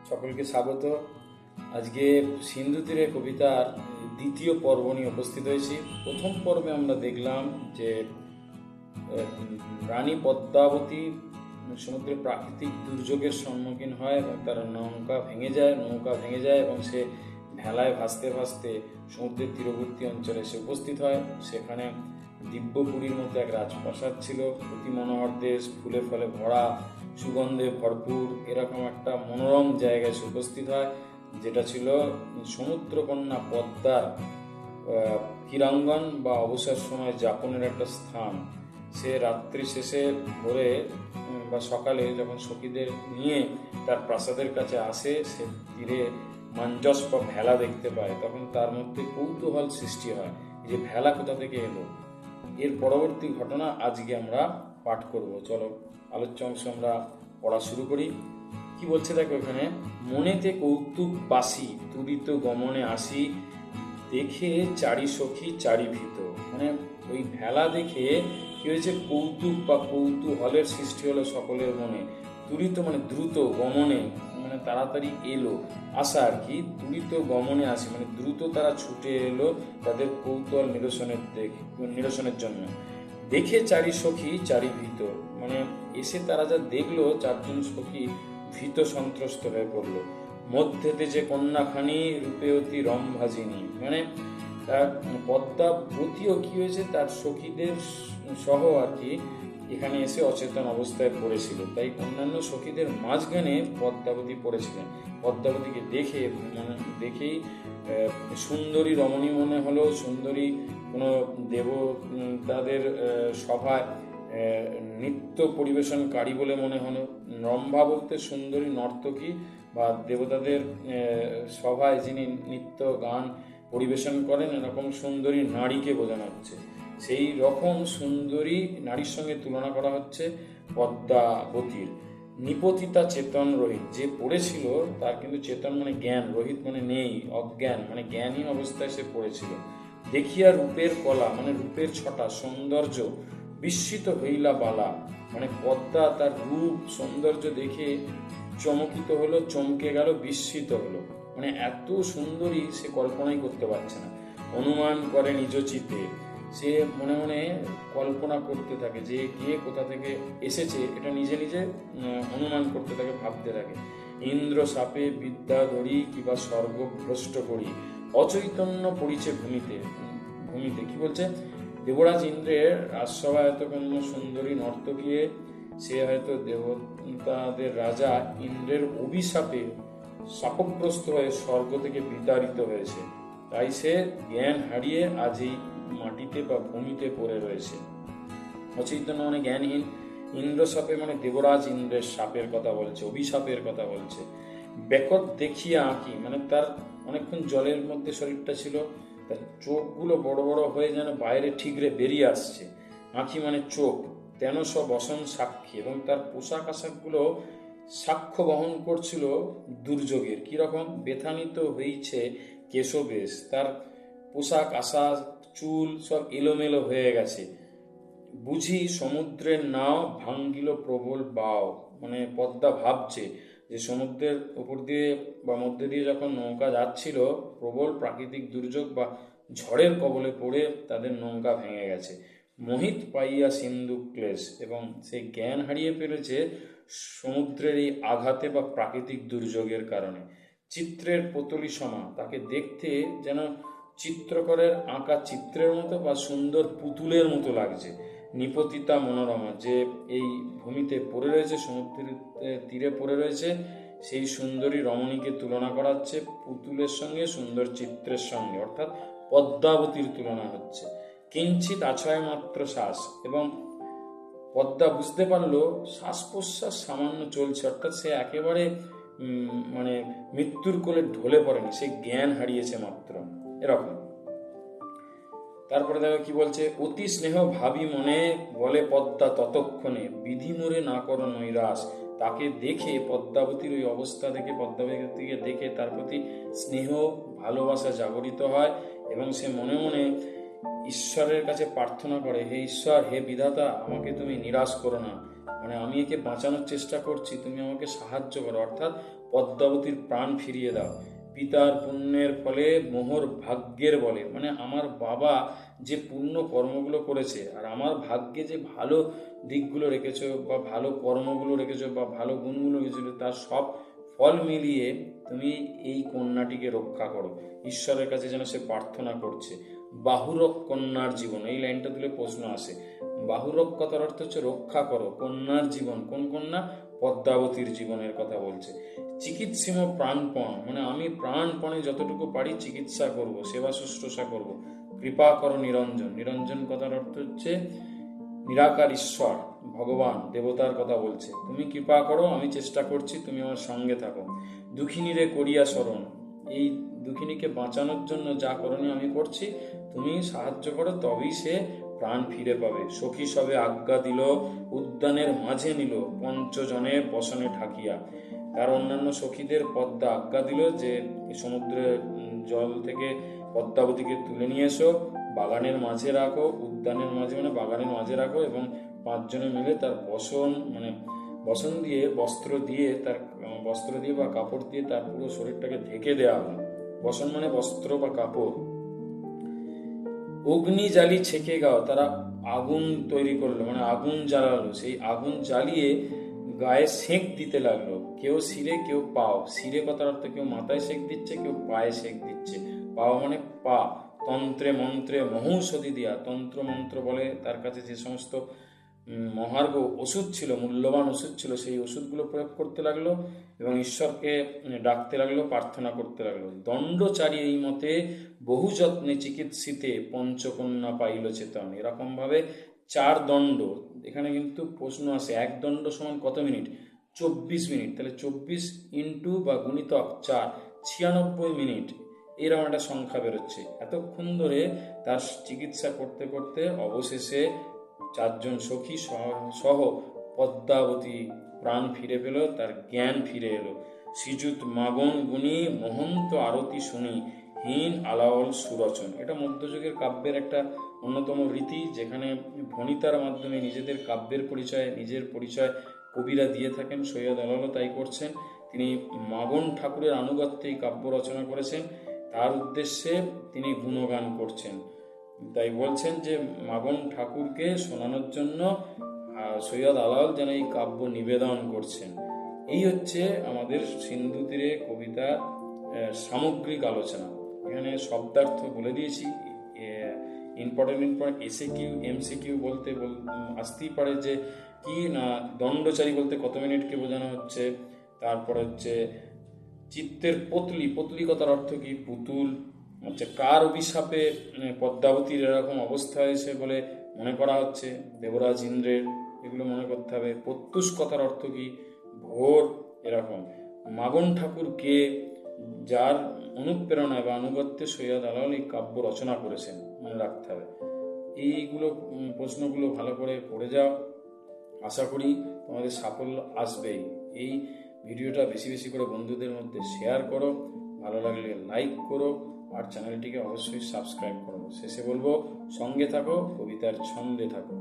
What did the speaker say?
সকলকে স্বাগত। আজকে সিন্ধু তীরে কবিতার দ্বিতীয় পর্ব নিয়ে উপস্থিত হয়েছি। প্রথম পর্বে আমরা দেখলাম যে রানী পদ্মাবতী সমুদ্রের প্রাকৃতিক দুর্যোগের সম্মুখীন হয় এবং তার নৌকা ভেঙে যায় এবং সে ভেলায় ভাসতে ভাসতে সমুদ্রের তীরবর্তী অঞ্চলে এসে উপস্থিত হয়। সেখানে দিব্যপুরীর মতো এক রাজপ্রাসাদ ছিল, অতি মনোহর দেশ, ফুলে ফলে ভরা, সুগন্ধে ভরপুর, এরকম একটা মনোরম জায়গায় সে উপস্থিত হয়, যেটা ছিল সমুদ্রকন্যা পদ্মার ক্রীড়াঙ্গন বা অবসর সময় যাপনের একটা স্থান। সে রাত্রি শেষে ভোরে বা সকালে যখন সখীদের নিয়ে তার প্রাসাদের কাছে আসে, সে তীরে মঞ্জস বা ভেলা দেখতে পায়। তখন তার মধ্যে কৌতূহল সৃষ্টি হয় যে ভেলা কোথা থেকে এলো। এর পরবর্তী ঘটনা আজকে আমরা পাঠ করব। চলো আলোচ্য অংশ আমরা পড়া শুরু করি। কি বলছে দেখো এখানে, মনেতে কৌতুক বাসি তুরিত গমনে আসি, দেখে চারি সখী চারি ভীত। মানে ওই ভেলা দেখে কি হয়েছে, কৌতুক বা কৌতূহলের সৃষ্টি হলো সকলের মনে। তুরিত মানে দ্রুত, গমনে মানে তাড়াতাড়ি এলো, আসা আর কি। তুরিত গমনে আসি মানে দ্রুত তারা ছুটে এলো তাদের কৌতূহল নিরসনের জন্য। দেখে চারি সখী চারি ভীত, মানে এসে তারা যা দেখলো, চারজন সখী ভীত সন্ত্রস্ত হয়ে পড়লো। মধ্যেতে যে কন্যাখানি রূপে অতি রম্ভাজিনী, মানে তার পদ্মাবতীও কি হয়েছে, তার সখীদের সহ আর কি এখানে এসে অচেতন অবস্থায় পড়েছিল। তাই অন্যান্য সখীদের মাঝখানে পদ্মাবতী পড়েছিলেন। পদ্মাবতীকে দেখেই সুন্দরী রমণী মনে হলো, সুন্দরী কোনো দেবতাদের সভায় নৃত্য পরিবেশনকারী বলে মনে হলো। রম্ভা বলতে সুন্দরী নর্তকী বা দেবতাদের সভায় যিনি নৃত্য গান পরিবেশন করেন, এরকম সুন্দরী নারীকে বোঝানো হচ্ছে। সেই রকম সুন্দরী নারীর সঙ্গে তুলনা করা হচ্ছে পদ্মাবতীর। নিপতিতা চেতন রহিত, যে পড়েছিল তার কিন্তু চেতন মানে জ্ঞান, রহিত মানে নেই, অজ্ঞান মানে জ্ঞানহীন অবস্থায় সে পড়েছিল। দেখিয়া রূপের কলা মানে রূপের ছটা, সৌন্দর্য বিস্মিত হইলা বালা, মানে পদ্মা তার রূপ সৌন্দর্য দেখে চমকিত হলো, চমকে গেল, বিস্মিত হলো। মানে এত সুন্দরী সে কল্পনাই করতে পারছে না। অনুমান করে নিজ চিত্তে, সে মনে মনে কল্পনা করতে থাকে যে কে কোথা থেকে এসেছে, এটা নিজে নিজে অনুমান করতে থাকে, ভাবতে থাকে। ইন্দ্র সাপে বিদ্যা ধরি কিবা স্বর্গ ভ্রষ্ট করি, অচৈতন্য পড়িছে ভূমিতে। কি বলছে, দেবরাজ ইন্দ্রের রাজসভায়ত কোনো সুন্দরী নর্তকী, সে হয়তো দেবতাদের রাজা ইন্দ্রের অভিশাপে শাপগ্রস্ত হয়ে স্বর্গ থেকে বিতাড়িত হয়েছে। তাই সে জ্ঞান হারিয়ে আজ এই মাটিতে বা ভূমিতে পড়ে রয়েছে। অচৈতন্য মানে জ্ঞানহীন। ইন্দ্র সাপে মানে দেবরাজ ইন্দ্রের সাপের কথা বলছে, অভিশাপের কথা বলছে। বেকত দেখিয়া আঁকি মানে তার অনেকক্ষণ জলের মধ্যে শরীরটা ছিল, তার চোখগুলো বড় বড় হয়ে যেন বাইরে ঠিকরে বেরিয়ে আসছে। আঁখি মানে চোখ। তেন সব বসন সাক্ষী, এবং তার পোশাক আশাকগুলো সাক্ষ্য বহন করছিল দুর্যোগের। কিরকম, বেথানিত হয়েছে কেশবেশ, তার পোশাক আশাক চুল সব এলোমেলো হয়ে গেছে। বুঝি সমুদ্রের নাও ভাঙ্গিল প্রবল বাও, মানে পদ্মা ভাবছে যে সমুদ্রের উপর দিয়ে বা মধ্যে দিয়ে যখন নৌকা যাচ্ছিল, প্রবল প্রাকৃতিক দুর্যোগ বা ঝড়ের কবলে পড়ে তাদের নৌকা ভেঙে গেছে। মোহিত পাইয়া সিন্ধু ক্লেশ, এবং সে জ্ঞান হারিয়ে ফেলেছে সমুদ্রের এই আঘাতে বা প্রাকৃতিক দুর্যোগের কারণে। চিত্রের পুতলি সমা, তাকে দেখতে যেন চিত্রকরের আঁকা চিত্রের মতো বা সুন্দর পুতুলের মতো লাগছে। নিপতিতা মনোরমা, যে এই ভূমিতে পড়ে রয়েছে, সমুদ্রের তীরে পড়ে রয়েছে, সেই সুন্দরী রমণীকে তুলনা করা হচ্ছে পুতুলের সঙ্গে, সুন্দর চিত্রের সঙ্গে, অর্থাৎ পদ্মাবতীর তুলনা হচ্ছে। কিঞ্চিত আছয় মাত্র শ্বাস, এবং পদ্মা বুঝতে পারলো শ্বাস প্রশ্বাস সামান্য চলছে, অর্থাৎ সে একেবারে মানে মৃত্যুর কোলে ঢলে পড়েনি, সে জ্ঞান হারিয়েছে মাত্র, এরকম। তারপরে দেখো কি বলছে, অতি স্নেহ ভাবি মনে বলে পদ্মা ততক্ষণে, বিধি মোরে না করো নৈরাস। তাকে দেখে, পদ্মাবতীর ওই অবস্থা দেখে, পদ্মাবতীকে দেখে তার প্রতি স্নেহ ভালোবাসা জাগরিত হয়, এবং সে মনে মনে ঈশ্বরের কাছে প্রার্থনা করে, হে ঈশ্বর, হে বিধাতা, আমাকে তুমি নিরাশ করো না, মানে আমি একে বাঁচানোর চেষ্টা করছি, তুমি আমাকে সাহায্য করো, অর্থাৎ পদ্মাবতীর প্রাণ ফিরিয়ে দাও। পিতার পুণ্যের ফলে মোহর ভাগ্যের বলে, মানে আমার বাবা যে পুণ্য কর্মগুলো করেছে আর আমার ভাগ্যে যে ভালো দিকগুলো রেখেছো বা ভালো কর্মগুলো রেখেছো বা ভালো গুণগুলো রেখেছো, তার সব ফল মিলিয়ে তুমি এই কন্যাটিকে রক্ষা করো। ঈশ্বরের কাছে যেন সে প্রার্থনা করছে। বাহুরক কন্যার জীবন, এই লাইনটা দিলে প্রশ্ন আসে। বাহুরক কথার অর্থ হচ্ছে রক্ষা করো, কন্যার জীবন, কোন কন্যা? পদ্মাবতীর জীবনের কথা বলছে। চিকিৎসিম প্রাণপণ, মানে আমি প্রাণপণে যতটুকু পারি চিকিৎসা করব, সেবা শুশ্রূষা করব। কৃপা করো নিরঞ্জন, নিরঞ্জন কথার অর্থ হচ্ছে নিরাকার ঈশ্বর, ভগবান, দেবতার কথা বলছে। তুমি কৃপা করো, আমি চেষ্টা করছি, তুমি আমার সঙ্গে থাকো। দুঃখিনীরে করিয়া স্মরণ, এই দুঃখিনীকে বাঁচানোর জন্য যা করণীয় আমি করছি, তুমি সাহায্য করো, তবেই সে প্রাণ ফিরে পাবে। সখী সবে আজ্ঞা দিল, উদ্যানের মাঝে নিল, পঞ্চজনে বসনে ঠাকিয়া। তার অন্যান্য সখীদের পদ্মা আজ্ঞা দিল যে সমুদ্রের জল থেকে পদ্মাবতীকে তুলে নিয়ে এসো, বাগানের মাঝে রাখো, উদ্যানের মাঝে মানে বাগানের মাঝে রাখো, এবং 5 জনে মিলে তার বসন দিয়ে বস্ত্র দিয়ে বা কাপড় দিয়ে তার পুরো শরীরটাকে ঢেকে দেওয়া হলো। বসন মানে বস্ত্র বা কাপড়। অগ্নি জ্বালি ছেকে গাও, তারা আগুন তৈরি করলো, মানে আগুন জ্বালালো। সেই আগুন জ্বালিয়ে গায়ে সেঁক দিতে লাগলো, কেউ শিরে কেউ পাও। শিরে কথার অর্থ কেউ মাথায় সেঁক দিচ্ছে, কেউ পায়ে সেঁক দিচ্ছে। পাও মানে পা। তন্ত্রে মন্ত্রে মহৌষধি দিয়া, তন্ত্র মন্ত্র বলে তার কাছে যে সমস্ত মহার্ঘ ওষুধ ছিল, মূল্যবান ওষুধ ছিল, সেই ওষুধগুলো প্রয়োগ করতে লাগলো এবং ঈশ্বরকে ডাকতে লাগলো, প্রার্থনা করতে লাগলো। দণ্ডচারী এই মতে বহু যত্নে চিকিৎসিতে পঞ্চকন্যা পাইল চেতন। এরকম ভাবে 4 দণ্ড, এখানে কিন্তু প্রশ্ন আসে 1 দণ্ড সমান কত মিনিট? 24 মিনিট। তাহলে 24 ইন্টু বা গুণিতক 4, 96 মিনিট, এরকম একটা সংখ্যা বেরোচ্ছে। এতক্ষণ ধরে তার চিকিৎসা করতে করতে অবশেষে 4 জন সখী সহ পদ্মাবতী প্রাণ ফিরে পেল, তার জ্ঞান ফিরে এলো। শ্রীযুত মাগন গুণী মহন্ত আরতি শুনি, হীন আলাওল সুরচন। এটা মধ্যযুগের কাব্যের একটা অন্যতম রীতি, যেখানে ভণিতার মাধ্যমে নিজেদের কাব্যের পরিচয়, নিজের পরিচয় কবিরা দিয়ে থাকেন। সৈয়দ আলাওল তাই করছেন। তিনি মাগন ঠাকুরের আনুগত্যে এই কাব্য রচনা করেছেন, তার উদ্দেশ্যে তিনি গুণগান করছেন। তাই বলছেন যে মাগন ঠাকুরকে শোনানোর জন্য সৈয়দ আলাওল যেন এই কাব্য নিবেদন করছেন। এই হচ্ছে আমাদের সিন্ধু তীরে কবিতা সামগ্রিক আলোচনা। এখানে শব্দার্থ বলে দিয়েছি। ইম্পর্টেন্ট এসএকিউ এমসিকিউ বলতে আসতেই পারে যে কি না, দণ্ডচারী বলতে কত মিনিটকে বোঝানো হচ্ছে। তারপরে হচ্ছে চিত্তের পতলি, পতলি কথার অর্থ কি? পুতুল। হচ্ছে কার অভিশাপে পদ্মাবতীর এরকম অবস্থা হয়েছে বলে মনে করা হচ্ছে? দেবরাজ ইন্দ্রের। এগুলো মনে করতে হবে। প্রত্যুষ কথার অর্থ কি? ভোর। এরকম মাগন ঠাকুর কে, যার অনুপ্রেরণায় বা আনুগত্যে সৈয়দ আলাওল এই কাব্য রচনা করেছেন, মনে রাখতে হবে। এইগুলো প্রশ্নগুলো ভালো করে পড়ে যাও, আশা করি তোমাদের সাফল্য আসবেই। এই ভিডিওটা বেশি বেশি করে বন্ধুদের মধ্যে শেয়ার করো, ভালো লাগলে লাইক করো, আর চ্যানেলটিকে অবশ্যই সাবস্ক্রাইব করো। শেষে বলবো, সঙ্গে থাকো, কবিতার ছন্দে থাকো।